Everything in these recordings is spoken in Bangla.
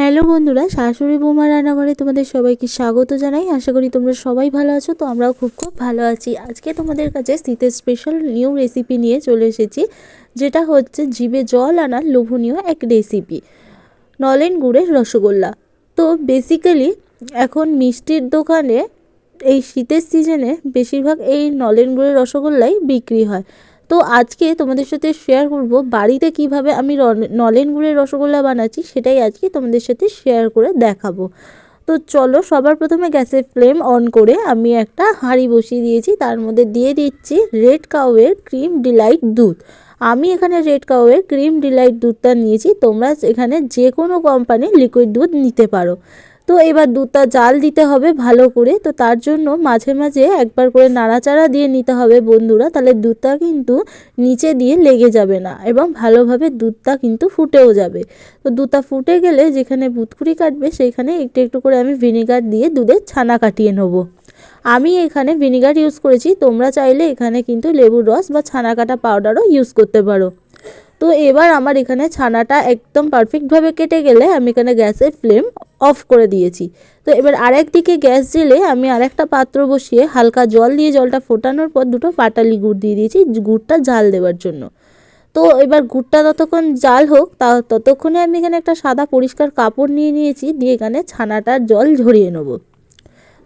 হ্যালো বন্ধুরা, শাশুড়ি বৌমা রান্নাঘরে তোমাদের সবাইকে স্বাগত জানাই। আশা করি তোমরা সবাই ভালো আছো। তো আমরাও খুব ভালো আছি। আজকে তোমাদের কাছে শীতের স্পেশাল নিউ রেসিপি নিয়ে চলে এসেছি, যেটা হচ্ছে জিভে জল আনার লোভনীয় এক রেসিপি, নলেন গুড়ের রসগোল্লা। তো বেসিক্যালি এখন মিষ্টির দোকানে এই শীতের সিজনে বেশিরভাগ এই নলেন গুড়ের রসগোল্লাই বিক্রি হয়। তো আজকে তোমাদের সাথে শেয়ার করব বাড়িতে কিভাবে আমি নলেন গুড়ের রসগোল্লা বানাচ্ছি, সেটাই আজকে তোমাদের সাথে শেয়ার করে দেখাবো। তো চলো, সবার প্রথমে গ্যাসের ফ্লেম অন করে আমি একটা হাঁড়ি বসিয়ে দিয়েছি। তার মধ্যে দিয়ে দিচ্ছি রেড কাউয়ের ক্রিম ডিলাইট দুধ। আমি এখানে রেড কাউয়ের ক্রিম ডিলাইট দুধটা নিয়েছি, তোমরা এখানে যে কোনো কোম্পানির লিকুইড দুধ নিতে পারো। তো এবার দুধটা জাল দিতে হবে ভালো করে। তো তার জন্য মাঝে মাঝে একবার করে নাড়াচাড়া দিয়ে নিতে হবে বন্ধুরা, তাহলে দুধটা কিন্তু নিচে দিয়ে লেগে যাবে না এবং ভালোভাবে দুধটা কিন্তু ফুটেও যাবে। তো দুধটা ফুটে গেলে যেখানে বুদকুড়ি কাটবে সেইখানে একটু একটু করে আমি ভিনেগার দিয়ে দুধের ছানা কাটিয়ে নেবো। আমি এখানে ভিনেগার ইউজ করেছি, তোমরা চাইলে এখানে কিন্তু লেবুর রস বা ছানা কাটা পাউডারও ইউজ করতে পারো। তো এবার আমার এখানে ছানাটা একদম পারফেক্টভাবে কেটে গেলে আমি এখানে গ্যাসের ফ্লেম অফ করে দিয়েছি। তো এবার আরেক দিকে গ্যাস জেলে আমি আরেকটা পাত্র বসিয়ে হালকা জল দিয়ে জলটা ফোটানোর পর দুটো পাটালি গুড় দিয়ে দিয়েছি গুড়টা জাল দেওয়ার জন্য। তো এবার গুড়টা ততক্ষণ জাল হোক, ততক্ষণে আমি এখানে একটা সাদা পরিষ্কার কাপড় নিয়েছি, দিয়ে এখানে ছানাটার জল ঝরিয়ে নেবো।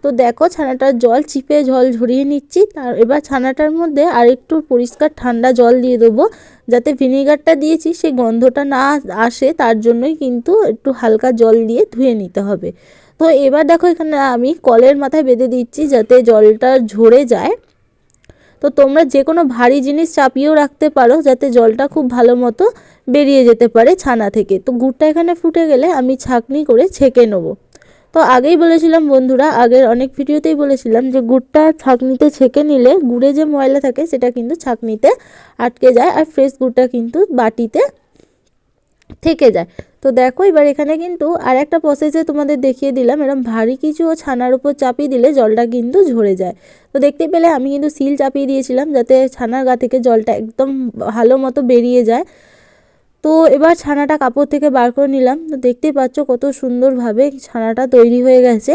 তো দেখো ছানাটার জল চিপে জল ঝরিয়ে নিচ্ছি। তার এবার ছানাটার মধ্যে আরেকটু পরিষ্কার ঠান্ডা জল দিয়ে দেবো, যাতে ভিনেগারটা দিয়েছি সেই গন্ধটা না আসে, তার জন্যই কিন্তু একটু হালকা জল দিয়ে ধুয়ে নিতে হবে। তো এবার দেখো এখানে আমি কলের মাথায় বেঁধে দিচ্ছি যাতে জলটা ঝরে যায়। তো তোমরা যে কোনো ভারী জিনিস চাপিয়েও রাখতে পারো যাতে জলটা খুব ভালো মতো বেরিয়ে যেতে পারে ছানা থেকে। তো গুড়টা এখানে ফুটে গেলে আমি ছাঁকনি করে ছেঁকে নেবো। তো আগেই বলেছিলাম বন্ধুরা, আগের অনেক ভিডিওতেই বলেছিলাম যে গুড়টা ছাঁকনিতে ছেঁকে নিলে গুড়ে যে ময়লা থাকে সেটা কিন্তু ছাঁকনিতে আটকে যায়, আর ফ্রেশ গুড়টা কিন্তু বাটিতে থেকে যায়। তো দেখো এবার এখানে কিন্তু আর একটা প্রসেসে তোমাদের দেখিয়ে দিলাম, এরকম ভারী কিছু ছানার উপর চাপিয়ে দিলে জলটা কিন্তু ঝরে যায়। তো দেখতে পেলে আমি কিন্তু সিল চাপিয়ে দিয়েছিলাম যাতে ছানার গা থেকে জলটা একদম ভালো মতো বেরিয়ে যায়। তো এবার ছানাটা কাপড় থেকে বার করে নিলাম। তো দেখতেই পাচ্ছ কত সুন্দরভাবে ছানাটা তৈরি হয়ে গেছে।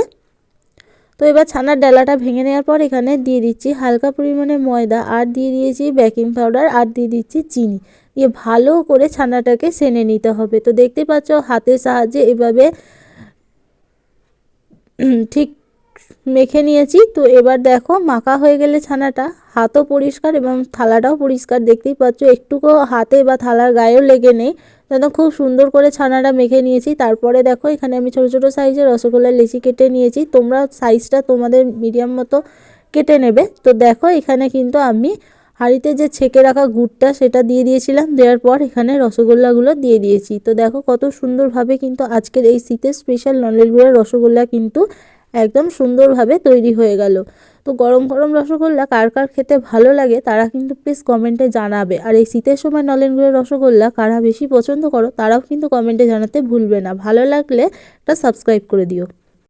তো এবার ছানার ডালাটা ভেঙে নেওয়ার পর এখানে দিয়ে দিচ্ছি হালকা পরিমাণে ময়দা, আর দিয়ে দিয়েছি বেকিং পাউডার, আর দিয়ে দিচ্ছি চিনি, দিয়ে ভালো করে ছানাটাকে সেনে নিতে হবে। তো দেখতে পাচ্ছ হাতের সাহায্যে এভাবে ঠিক মেখে নিয়েছি। তো এবার দেখো মাখা হয়ে গেলে ছানাটা হাতও পরিষ্কার এবং থালাটাও পরিষ্কার, দেখতেই পাচ্ছ একটুকু হাতে বা থালার গায়েও লেগে নেই। যেন খুব সুন্দর করে ছানাটা মেখে নিয়েছি। তারপরে দেখো এখানে আমি ছোটো ছোটো সাইজের রসগোল্লার লেচি কেটে নিয়েছি, তোমরা সাইজটা তোমাদের মিডিয়াম মতো কেটে নেবে। তো দেখো এখানে কিন্তু আমি হাঁড়িতে যে ছেঁকে রাখা গুড়টা সেটা দিয়ে দিয়েছিলাম, দেওয়ার পর এখানে রসগোল্লাগুলো দিয়ে দিয়েছি। তো দেখো কত সুন্দরভাবে কিন্তু আজকের এই শীতের স্পেশাল নলেন গুড়ের রসগোল্লা কিন্তু একদম সুন্দরভাবে তৈরি হয়ে গেল। তো গরম গরম রসগোল্লা কার কার খেতে ভালো লাগে তারা কিন্তু প্লিজ কমেন্টে জানাবে। আর এই শীতের সময় নলেন গুড়ের রসগোল্লা কারা বেশি পছন্দ করো তারাও কিন্তু কমেন্টে জানাতে ভুলবে না। ভালো লাগলে একটা সাবস্ক্রাইব করে দিও।